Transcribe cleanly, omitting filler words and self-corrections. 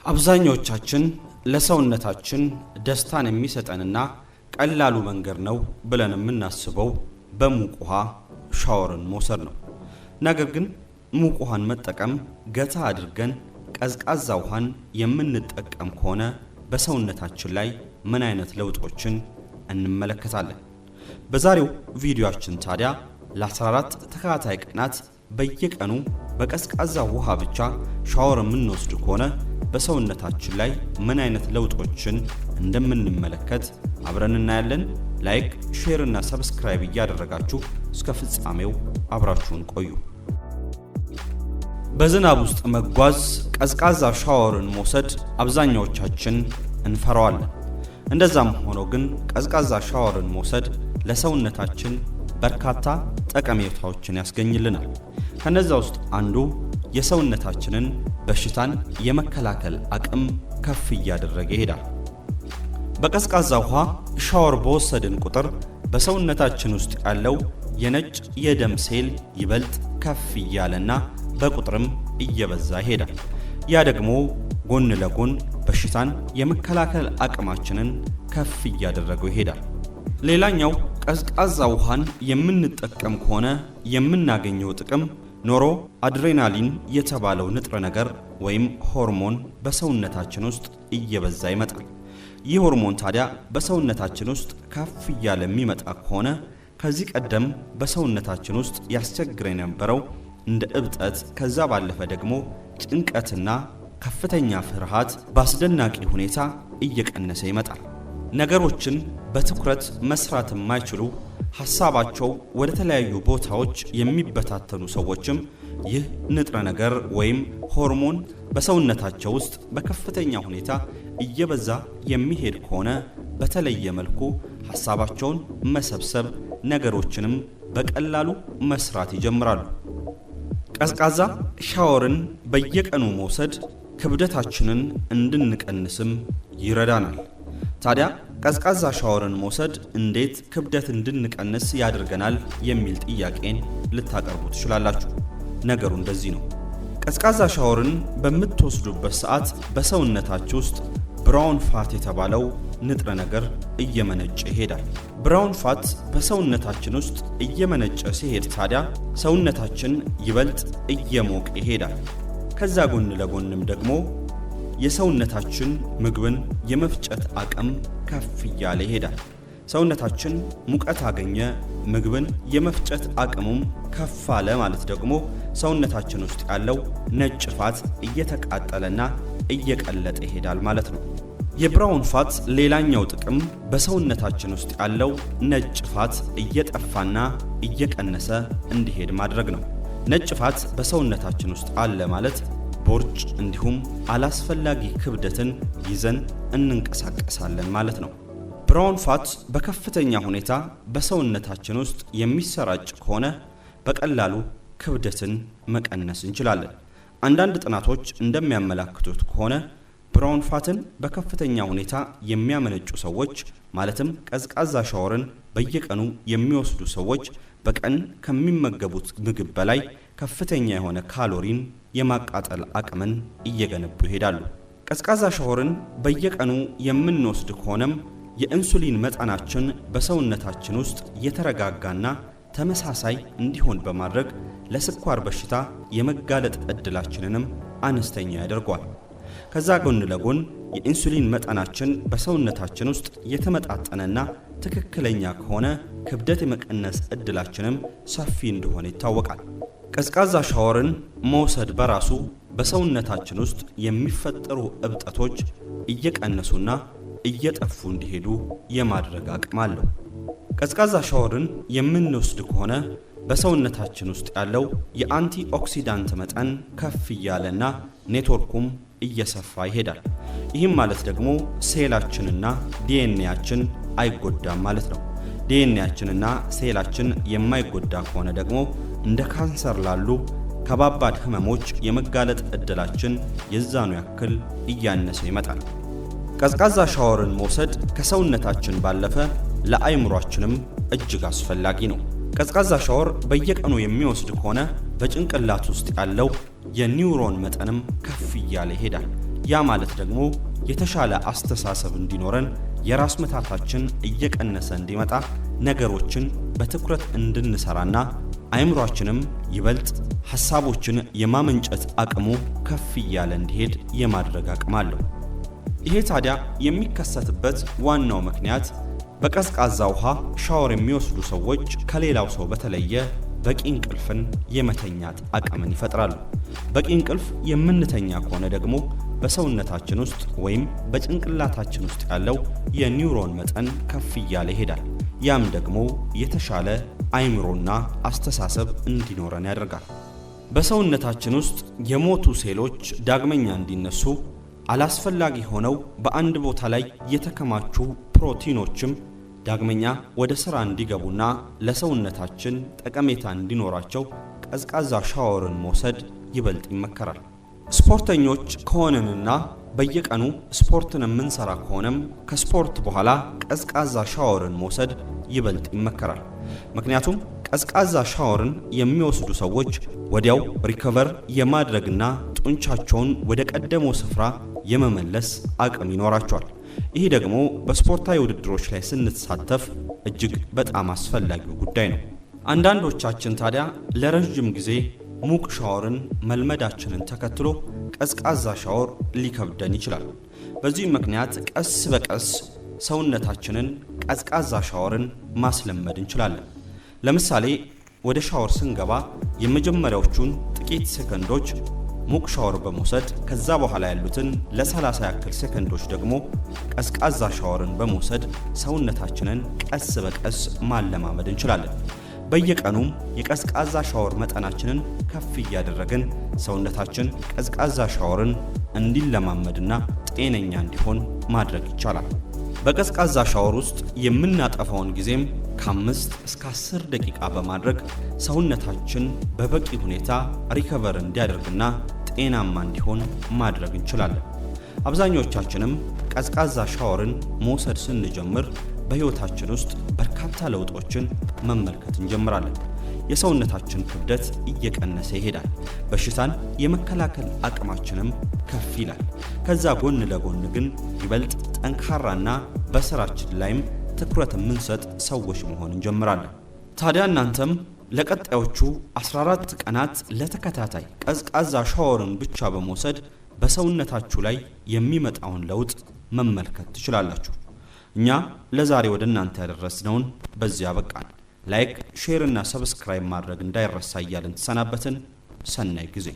አብዛኞቻችን ለሰውነታችን ደስታን የሚሰጠንና ቀላሉ መንገድ ነው ብለን የምናስበው በሙቅ ውሃ ሻወርን መውሰድ ነው። ነገር ግን ሙቅ ውሃን መጠቀም ገታ አድርገን ቀዝቃዛ ውሃን የምንጠቀም ከሆነ በሰውነታችን ላይ ምን አይነት ለውጦችን እንመለከታለን? በዛሬው ቪዲዮአችን ታዲያ ለ14 ተከታታይ ቀናት በየቀኑ በቀዝቃዛ ውሃ ብቻ ሻወር የምንወስድ ከሆነ በሰውነታችን ላይ ምን አይነት ለውጦችን እንደምንመለከት አብረን እናያለን። ላይክ፣ ሼር እና ሰብስክራይብ እያደረጋችሁ እስከ ፍጻሜው አብራችሁን ቆዩ። በዝናብ ውስጥ መጓዝ፣ ቀዝቃዛ ሻወርን መውሰድ አብዛኛዎቻችን እንፈራዋለን። እንደዛም ሆኖ ግን ቀዝቃዛ ሻወርን መውሰድ ለሰውነታችን በርካታ ጠቀሜታዎችን ያስገኝልናል። ከነዛ ውስጥ አንዱ የሰውነታችንን በሽታን የመከላከል አቅም ከፍ እያደረገ ይሄዳል። በቀዝቃዛ ውሃ ሻወር በወሰድን ቁጥር በሰውነታችን ውስጥ ያለው የነጭ የደም ሴል ይበልጥ ከፍ እያለና በቁጥርም እየበዛ ይሄዳል። ያ ደግሞ ጎን ለጎን በሽታን የመከላከል አቅማችንን ከፍ እያደረገው ይሄዳል። ሌላኛው ቀዝቃዛ ውሃን የምንጠቀም ከሆነ የምናገኘው ጥቅም ኖሮ አድሬናሊን የተባለው ንጥረ ነገር ወይም ሆርሞን በሰውነታችን ውስጥ እየበዛ ይመጣል። ይህ ሆርሞን ታዲያ በሰውነታችን ውስጥ ከፍ እያለ የሚመጣ ከሆነ ከዚህ ቀደም በሰውነታችን ውስጥ ያስቸግር የነበረው እንደ እብጠት፣ ከዛ ባለፈ ደግሞ ጭንቀትና ከፍተኛ ፍርሃት በአስደናቂ ሁኔታ እየቀነሰ ይመጣል። ነገሮችን በትኩረት መስራት የማይችሉ ሐሳባቸው ወደ ተለያዩ ቦታዎች የሚበታተኑ ሰዎችም ይህ ንጥረ ነገር ወይም ሆርሞን በሰውነታቸው ውስጥ በከፍተኛ ሁኔታ እየበዛ የሚሄድ ከሆነ በተለየ መልኩ ሐሳባቸውን መሰብሰብ፣ ነገሮችንም በቀላሉ መስራት ይጀምራሉ። ቀዝቃዛ ሻወርን በየቀኑ መውሰድ ክብደታችንን እንድንቀንስም ይረዳናል። ታዲያ ቀዝቃዛ ሻወርን መውሰድ እንዴት ክብደት እንድንቀንስ ያደርገናል የሚል ጥያቄን ልታቀርቡ ትችላላችሁ። ነገሩ እንደዚህ ነው። ቀዝቃዛ ሻወርን በምትወስዱበት ሰዓት በሰውነታችሁ ውስጥ ብራውን ፋት የተባለው ንጥረ ነገር እየመነጨ ይሄዳል። ብራውን ፋት በሰውነታችን ውስጥ እየመነጨ ሲሄድ ታዲያ ሰውነታችን ይበልጥ እየሞቀ ይሄዳል። ከዛ ጎን ለጎንም ደግሞ የሰውነታችን ምግብን የመፍጨት አቅም ከፍ እያለ ይሄዳል። ሰውነታችን ሙቀት አገኘ፣ ምግብን የመፍጨት አቅሙም ከፍ አለ ማለት ደግሞ ሰውነታችን ውስጥ ያለው ነጭ ፋት እየተቃጠለና እየቀለጠ ይሄዳል ማለት ነው። የብራውን ፋት ሌላኛው ጥቅም በሰውነታችን ውስጥ ያለው ነጭ ፋት እየጠፋና እየቀነሰ እንዲሄድ ማድረግ ነው። ነጭ ፋት በሰውነታችን ውስጥ አለ ማለት ቦርጭ እንዲሁም አላስፈላጊ ክብደትን ይዘን እንንቀሳቀሳለን ማለት ነው። ብራውን ፋት በከፍተኛ ሁኔታ በሰውነታችን ውስጥ የሚሰራጭ ከሆነ በቀላሉ ክብደትን መቀነስ እንችላለን። አንዳንድ ጥናቶች እንደሚያመላክቱት ከሆነ ብራውን ፋትን በከፍተኛ ሁኔታ የሚያመነጩ ሰዎች ማለትም ቀዝቃዛ ሻወርን በየቀኑ የሚወስዱ ሰዎች በቀን ከሚመገቡት ምግብ በላይ ከፍተኛ የሆነ ካሎሪን የማቃጠል አቅምን እየገነቡ ይሄዳሉ። ቀዝቃዛ ሻወርን በየቀኑ የምንወስድ ከሆነም የኢንሱሊን መጠናችን በሰውነታችን ውስጥ የተረጋጋና ተመሳሳይ እንዲሆን በማድረግ ለስኳር በሽታ የመጋለጥ ዕድላችንንም አነስተኛ ያደርገዋል። ከዛ ጎን ለጎን የኢንሱሊን መጠናችን በሰውነታችን ውስጥ የተመጣጠነና ትክክለኛ ከሆነ ክብደት የመቀነስ ዕድላችንም ሰፊ እንደሆነ ይታወቃል። ቀዝቃዛ ሻወርን መውሰድ በራሱ በሰውነታችን ውስጥ የሚፈጠሩ እብጠቶች እየቀነሱና እየጠፉ እንዲሄዱ የማድረግ አቅም አለው። ቀዝቃዛ ሻወርን የምንወስድ ከሆነ በሰውነታችን ውስጥ ያለው የአንቲ ኦክሲዳንት መጠን ከፍ እያለና ኔትወርኩም እየሰፋ ይሄዳል። ይህም ማለት ደግሞ ሴላችንና ዲኤንኤያችን አይጎዳም ማለት ነው። ዲኤንኤያችንና ሴላችን የማይጎዳ ከሆነ ደግሞ እንደ ካንሰር ላሉ ከባባድ ህመሞች የመጋለጥ ዕድላችን የዛኑ ያክል እያነሰ ይመጣል። ቀዝቃዛ ሻወርን መውሰድ ከሰውነታችን ባለፈ ለአይምሯችንም እጅግ አስፈላጊ ነው። ቀዝቃዛ ሻወር በየቀኑ የሚወስድ ከሆነ በጭንቅላት ውስጥ ያለው የኒውሮን መጠንም ከፍ እያለ ይሄዳል። ያ ማለት ደግሞ የተሻለ አስተሳሰብ እንዲኖረን የራስ ምታታችን እየቀነሰ እንዲመጣ ነገሮችን በትኩረት እንድንሰራና አይምሮአችንም ይበልጥ ሐሳቦችን የማመንጨት አቅሙ ከፍ እያለ እንዲሄድ የማድረግ አቅም አለው። ይሄ ታዲያ የሚከሰትበት ዋናው ምክንያት በቀዝቃዛ ውሃ ሻወር የሚወስዱ ሰዎች ከሌላው ሰው በተለየ በቂ እንቅልፍን የመተኛት አቅምን ይፈጥራሉ። በቂ እንቅልፍ የምንተኛ ከሆነ ደግሞ በሰውነታችን ውስጥ ወይም በጭንቅላታችን ውስጥ ያለው የኒውሮን መጠን ከፍ እያለ ይሄዳል። ያም ደግሞ የተሻለ አይምሮና አስተሳሰብ እንዲኖረን ያደርጋል። በሰውነታችን ውስጥ የሞቱ ሴሎች ዳግመኛ እንዲነሱ አላስፈላጊ ሆነው በአንድ ቦታ ላይ የተከማቹ ፕሮቲኖችም ዳግመኛ ወደ ሥራ እንዲገቡና ለሰውነታችን ጠቀሜታ እንዲኖራቸው ቀዝቃዛ ሻወርን መውሰድ ይበልጥ ይመከራል። ስፖርተኞች ከሆነንና በየቀኑ ስፖርትን የምንሰራ ከሆነም ከስፖርት በኋላ ቀዝቃዛ ሻወርን መውሰድ ይበልጥ ይመከራል። ምክንያቱም ቀዝቃዛ ሻወርን የሚወስዱ ሰዎች ወዲያው ሪከቨር የማድረግና ጡንቻቸውን ወደ ቀደመው ስፍራ የመመለስ አቅም ይኖራቸዋል። ይህ ደግሞ በስፖርታዊ ውድድሮች ላይ ስንሳተፍ እጅግ በጣም አስፈላጊው ጉዳይ ነው። አንዳንዶቻችን ታዲያ ለረጅም ጊዜ ሙቅ ሻወርን መልመዳችንን ተከትሎ ቀዝቃዛ ሻወር ሊከብደን ይችላል። በዚህ ምክንያት ቀስ በቀስ ሰውነታችንን ቀዝቃዛ ሻወርን ማስለመድ እንችላለን። ለምሳሌ ወደ ሻወር ስንገባ የመጀመሪያዎቹን ጥቂት ሴከንዶች ሙቅ ሻወር በመውሰድ ከዛ በኋላ ያሉትን ለ30 ያክል ሴከንዶች ደግሞ ቀዝቃዛ ሻወርን በመውሰድ ሰውነታችንን ቀስ በቀስ ማለማመድ እንችላለን። በየቀኑም የቀዝቃዛ ሻወር መጠናችንን ከፍ እያደረግን ሰውነታችን ቀዝቃዛ ሻወርን እንዲለማመድና ጤነኛ እንዲሆን ማድረግ ይቻላል። በቀዝቃዛ ሻወር ውስጥ የምናጠፋውን ጊዜም ከ5 እስከ 10 ደቂቃ በማድረግ ሰውነታችን በበቂ ሁኔታ ሪከቨር እንዲያደርግና ጤናማ እንዲሆን ማድረግ እንችላለን። አብዛኞቻችንም ቀዝቃዛ ሻወርን መውሰድ ስንጀምር በሕይወታችን ውስጥ በርካታ ለውጦችን መመልከት እንጀምራለን። የሰውነታችን ክብደት እየቀነሰ ይሄዳል። በሽታን የመከላከል አቅማችንም ከፍ ይላል። ከዛ ጎን ለጎን ግን ይበልጥ ጠንካራና በስራችን ላይም ትኩረት የምንሰጥ ሰዎች መሆን እንጀምራለን። ታዲያ እናንተም ለቀጣዮቹ 14 ቀናት ለተከታታይ ቀዝቃዛ ሻወርን ብቻ በመውሰድ በሰውነታችሁ ላይ የሚመጣውን ለውጥ መመልከት ትችላላችሁ። እኛ ለዛሬ ወደ እናንተ ያደረስነውን በዚያ በቃን። ላይክ፣ ሼር እና ሰብስክራይብ ማድረግ እንዳይረሳ እያልን ተሰናበትን። ሰናይ ጊዜ